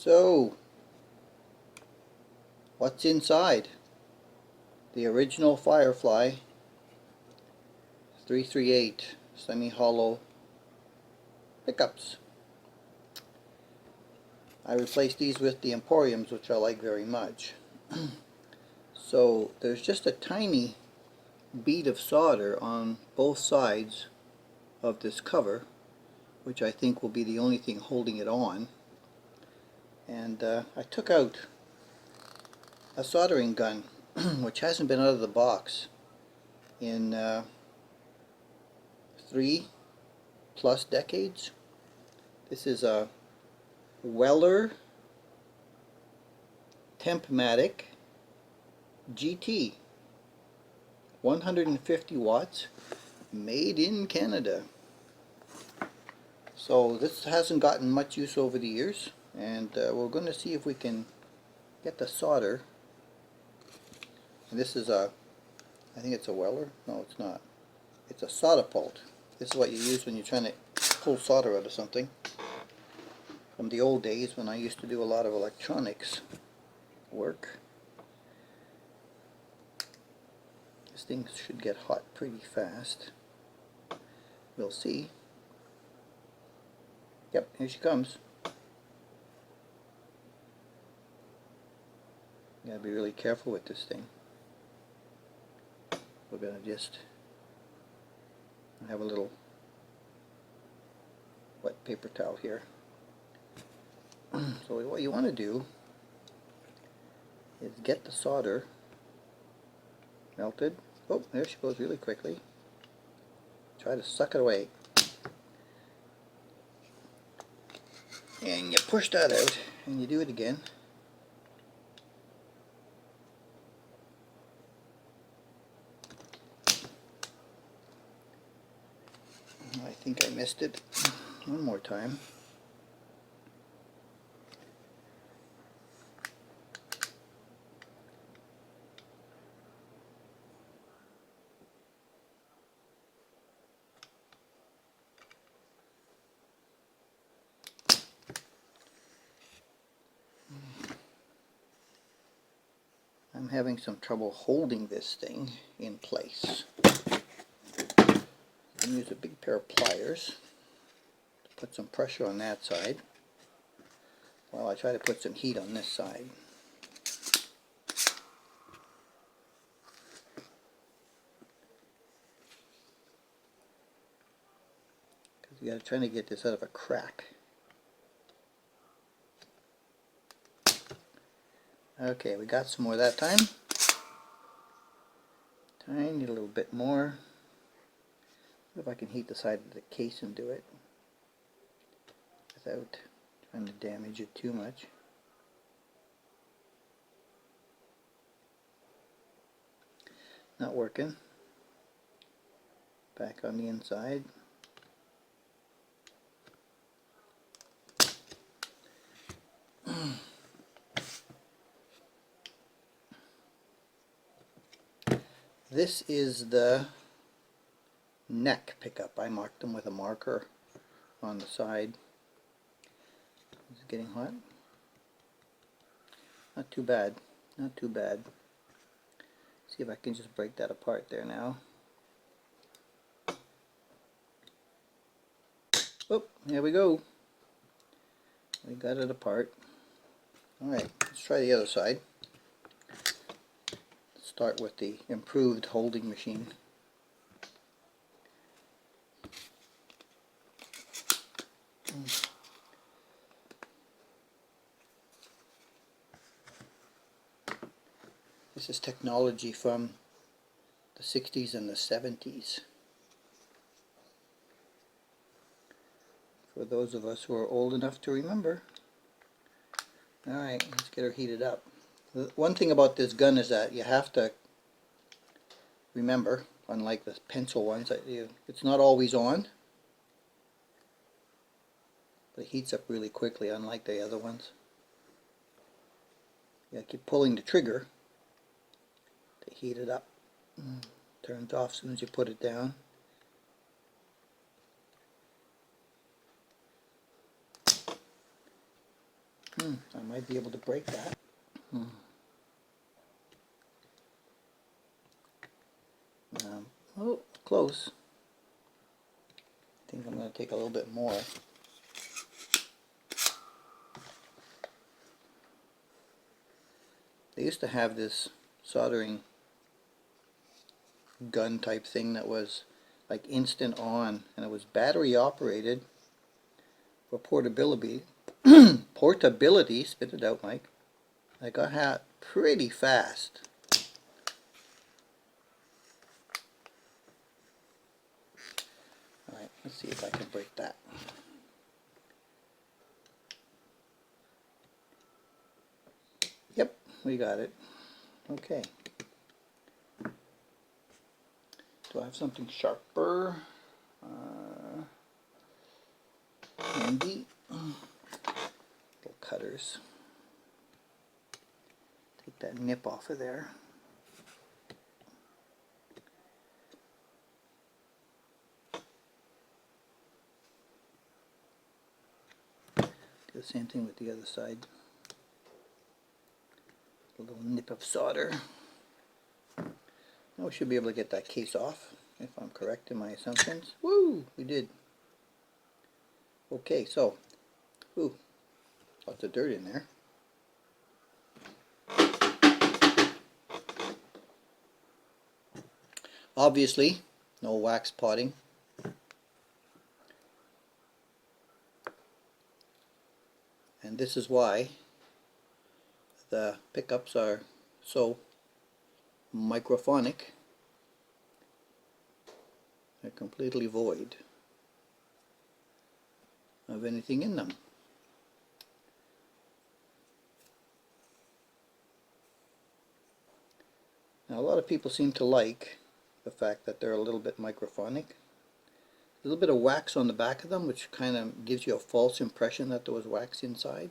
So, what's inside? The original Firefly 338 semi-hollow pickups. I replaced these with the Emporiums, which I like very much. So there's just a tiny bead of solder on both sides of this cover, which I think will be the only thing holding it on. And I took out a soldering gun which hasn't been out of the box in 3+ decades. This is a Weller Tempmatic GT, 150 watts, made in Canada. So this hasn't gotten much use over the years, and we're going to see if we can get the solder. And this is a, I think it's a Weller. No, it's not. It's a solder pult. This is what you use when you're trying to pull solder out of something. From the old days when I used to do a lot of electronics work. This thing should get hot pretty fast. We'll see. Yep, here she comes. You gotta be really careful with this thing. We're gonna just have a little wet paper towel here. So what you want to do is get the solder melted. Oh, there she goes really quickly. Try to suck it away. And you push that out, and you do it again. I think I missed it. One more time. I'm having some trouble holding this thing in place. I'm going to use a big pair of pliers to put some pressure on that side while I try to put some heat on this side. Because you got to try to get this out of a crack. Okay, we got some more that time. Tiny little bit more. See if I can heat the side of the case and do it without trying to damage it too much. Not working. Back on the inside. This is the neck pickup. I marked them with a marker on the side. Is it getting hot? Not too bad. Not too bad. See if I can just break that apart there now. Oh, there we go. We got it apart. Alright, let's try the other side. Start with the improved holding machine. This is technology from the 60s and the 70s. For those of us who are old enough to remember. Alright, let's get her heated up. One thing about this gun is that you have to remember, unlike the pencil ones, that it's not always on. But it heats up really quickly, unlike the other ones. You gotta keep pulling the trigger to heat it up. Turns off as soon as you put it down. I might be able to break that. Oh, close. I think I'm going to take a little bit more. They used to have this soldering gun type thing that was like instant on, and it was battery operated for portability. Portability, spit it out, Mike. I got hot pretty fast. Alright, let's see if I can break that. Yep, we got it. Okay. Do I have something sharper? Handy. Little cutters. Take that nip off of there. Do the same thing with the other side. A little nip of solder. Now we should be able to get that case off, if I'm correct in my assumptions. Woo! We did. Okay, so, ooh, lots of dirt in there. Obviously, no wax potting. And this is why the pickups are so microphonic. They're completely void of anything in them. Now, a lot of people seem to like the fact that they're a little bit microphonic. A little bit of wax on the back of them, which kind of gives you a false impression that there was wax inside.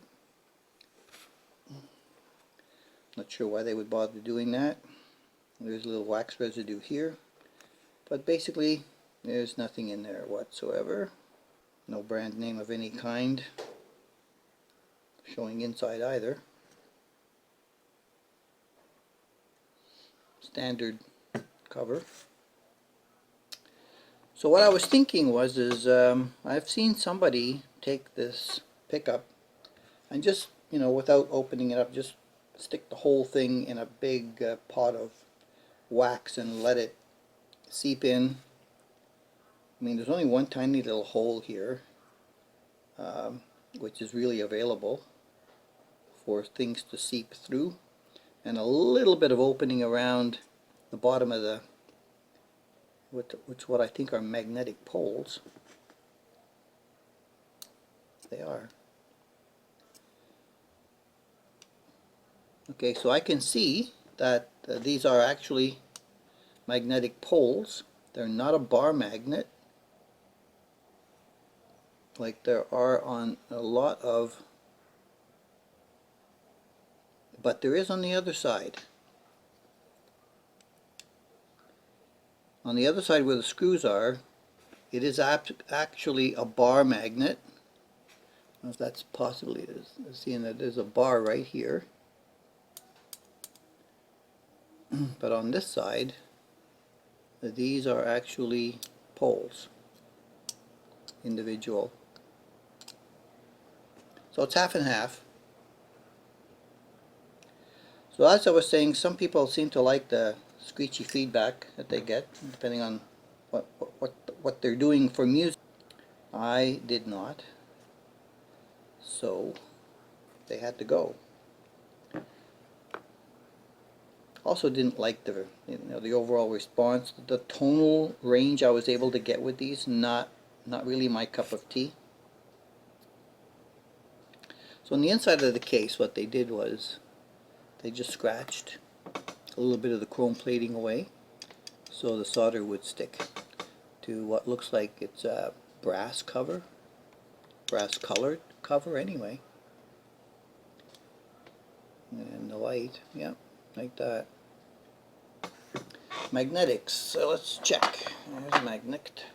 Not sure why they would bother doing that. There's a little wax residue here, but basically there's nothing in there whatsoever. No brand name of any kind showing inside either. Standard cover. So what I was thinking was, I've seen somebody take this pickup and just, without opening it up, just stick the whole thing in a big pot of wax and let it seep in. I mean, there's only one tiny little hole here, which is really available for things to seep through, and a little bit of opening around the bottom of the, which what I think are magnetic poles. They are. Okay, so I can see that these are actually magnetic poles. They're not a bar magnet like there are on a lot of, but there is on the other side. On the other side where the screws are, it is actually a bar magnet. I don't know if that's possibly, seeing that there's a bar right here. But on this side, these are actually poles, individual. So it's half and half. So as I was saying, some people seem to like the screechy feedback that they get, depending on what they're doing for music. I did not, so they had to go. Also didn't like the the overall response, the tonal range I was able to get with these. Not really my cup of tea. So on the inside of the case, what they did was they just scratched a little bit of the chrome plating away so the solder would stick to what looks like it's a brass cover, brass colored cover anyway. And the light, yeah, like that. Magnetics, so let's check. There's a magnet,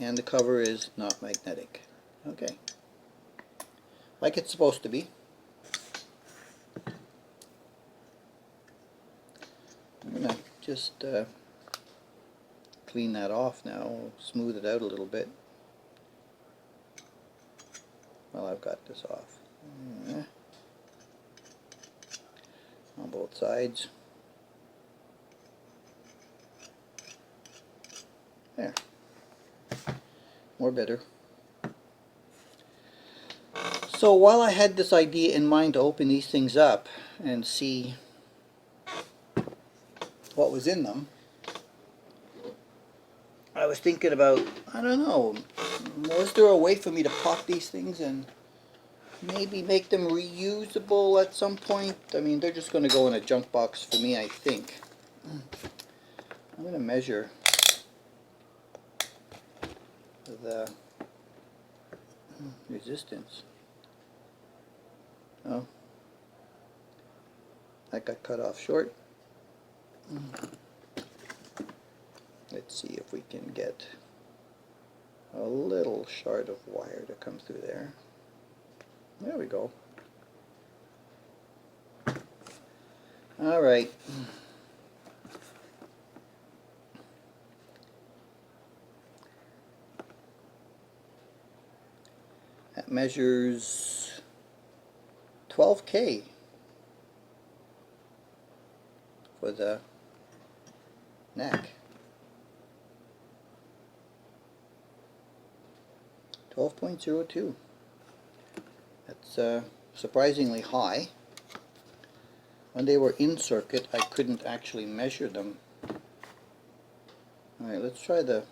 and the cover is not magnetic. Okay. like it's supposed to be. I'm going to just clean that off now, smooth it out a little bit. Well, I've got this off. On both sides. There. More better. So while I had this idea in mind to open these things up and see what was in them, I was thinking about, I don't know, was there a way for me to pop these things and maybe make them reusable at some point? I mean, they're just going to go in a junk box for me, I think. I'm going to measure the resistance. Oh, that got cut off short. Let's see if we can get a little shard of wire to come through there. There we go. All right. That measures 12K for the neck. 12.02. That's surprisingly high. When they were in circuit, I couldn't actually measure them. Alright, let's try the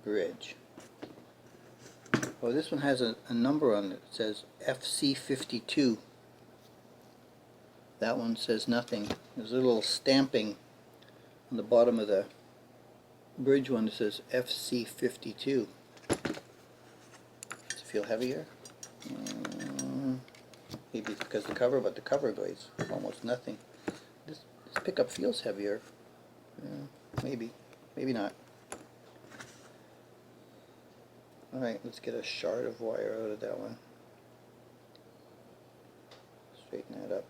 bridge. Oh, this one has a number on it. It says FC52. That one says nothing. There's a little stamping on the bottom of the bridge one that says FC52. Does it feel heavier? Maybe it's because of the cover, but the cover weighs almost nothing. This pickup feels heavier. Maybe. Maybe not. Alright, let's get a shard of wire out of that one. Straighten that up.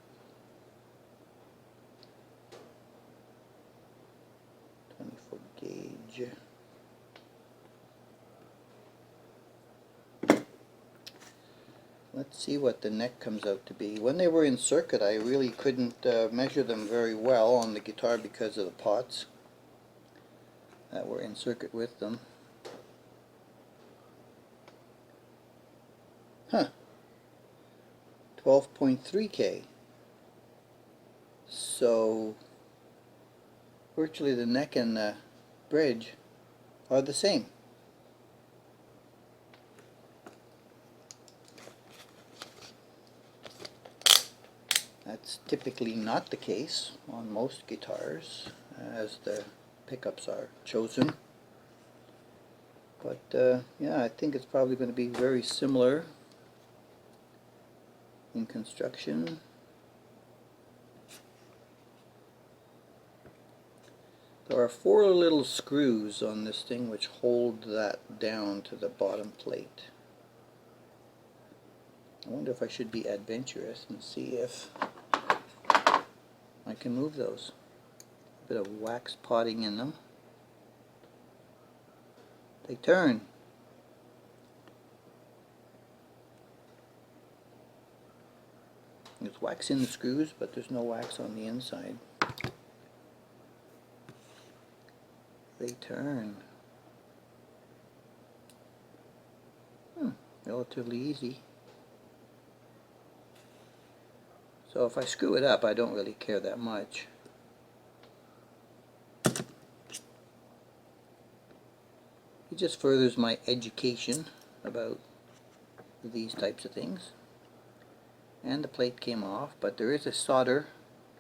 24 gauge. Let's see what the neck comes out to be. When they were in circuit, I really couldn't measure them very well on the guitar because of the pots that were in circuit with them. Huh. 12.3K. So virtually the neck and the bridge are the same. That's typically not the case on most guitars as the pickups are chosen. But yeah, I think it's probably going to be very similar in construction. There are 4 little screws on this thing which hold that down to the bottom plate. I wonder if I should be adventurous and see if I can move those. A bit of wax potting in them. They turn. There's wax in the screws, but there's no wax on the inside. They turn. Relatively easy. So if I screw it up, I don't really care that much. It just furthers my education about these types of things. And the plate came off, but there is a solder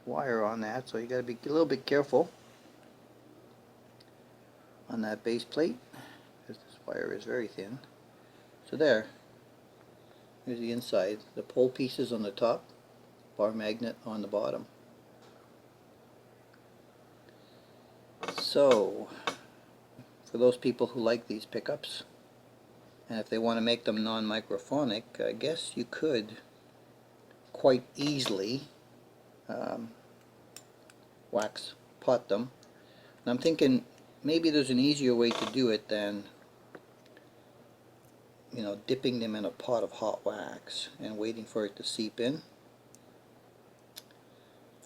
wire on that, so you got to be a little bit careful on that base plate, because this wire is very thin. So there's the inside, the pole pieces on the top, bar magnet on the bottom. So for those people who like these pickups And if they want to make them non-microphonic, I guess you could quite easily wax pot them. And I'm thinking maybe there's an easier way to do it than, you know, dipping them in a pot of hot wax and waiting for it to seep in.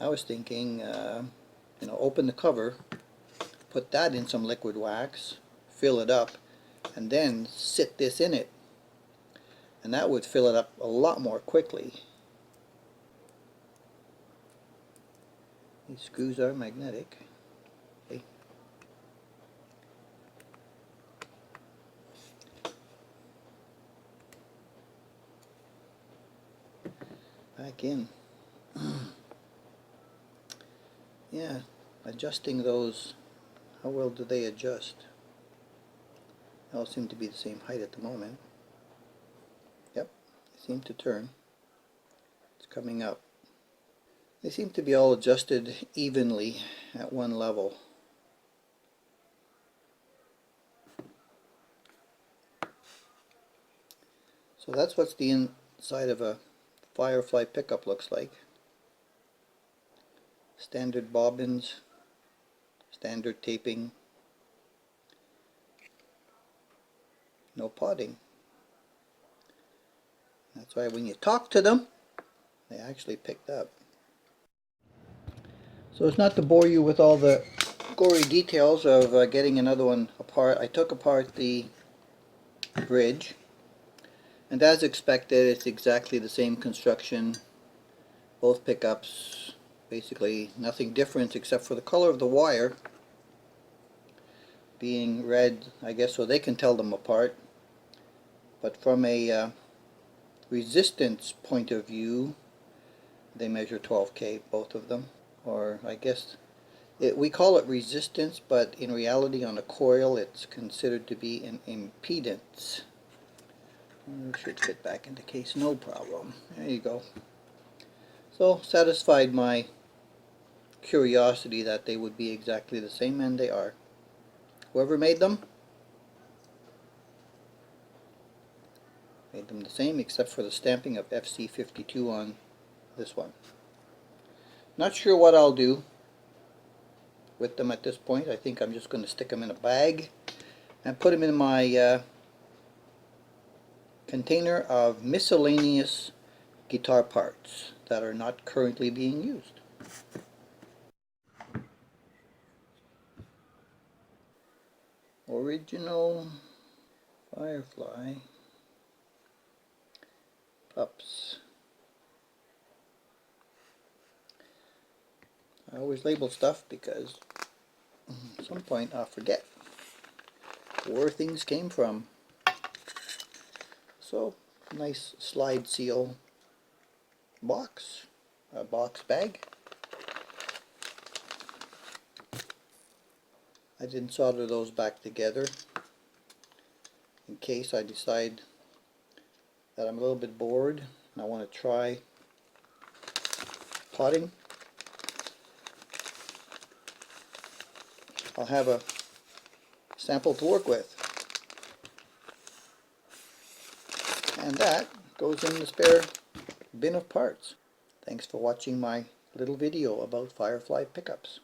I was thinking, you know, open the cover, put that in some liquid wax, fill it up, and then sit this in it. And that would fill it up a lot more quickly. These screws are magnetic. Okay. Back in. Yeah, adjusting those, how well do they adjust? They all seem to be the same height at the moment. Yep, they seem to turn. It's coming up. They seem to be all adjusted evenly at one level. So that's what the inside of a Firefly pickup looks like. Standard bobbins, standard taping, no potting. That's why when you talk to them, they actually picked up. So it's not to bore you with all the gory details of getting another one apart. I took apart the bridge, and as expected, it's exactly the same construction. Both pickups, basically nothing different except for the color of the wire being red, I guess, so they can tell them apart. But from a resistance point of view, they measure 12K, both of them. Or I guess we call it resistance, but in reality on a coil it's considered to be an impedance. It should fit back into case, no problem. There you go. So satisfied my curiosity that they would be exactly the same, and they are. Whoever made them the same, except for the stamping of FC52 on this one. Not sure what I'll do with them at this point. I think I'm just going to stick them in a bag and put them in my container of miscellaneous guitar parts that are not currently being used. Original Firefly pups. I always label stuff because at some point I'll forget where things came from. So, nice slide seal box, a box bag. I didn't solder those back together in case I decide that I'm a little bit bored and I want to try potting. I'll have a sample to work with. And that goes in the spare bin of parts. Thanks for watching my little video about Firefly pickups.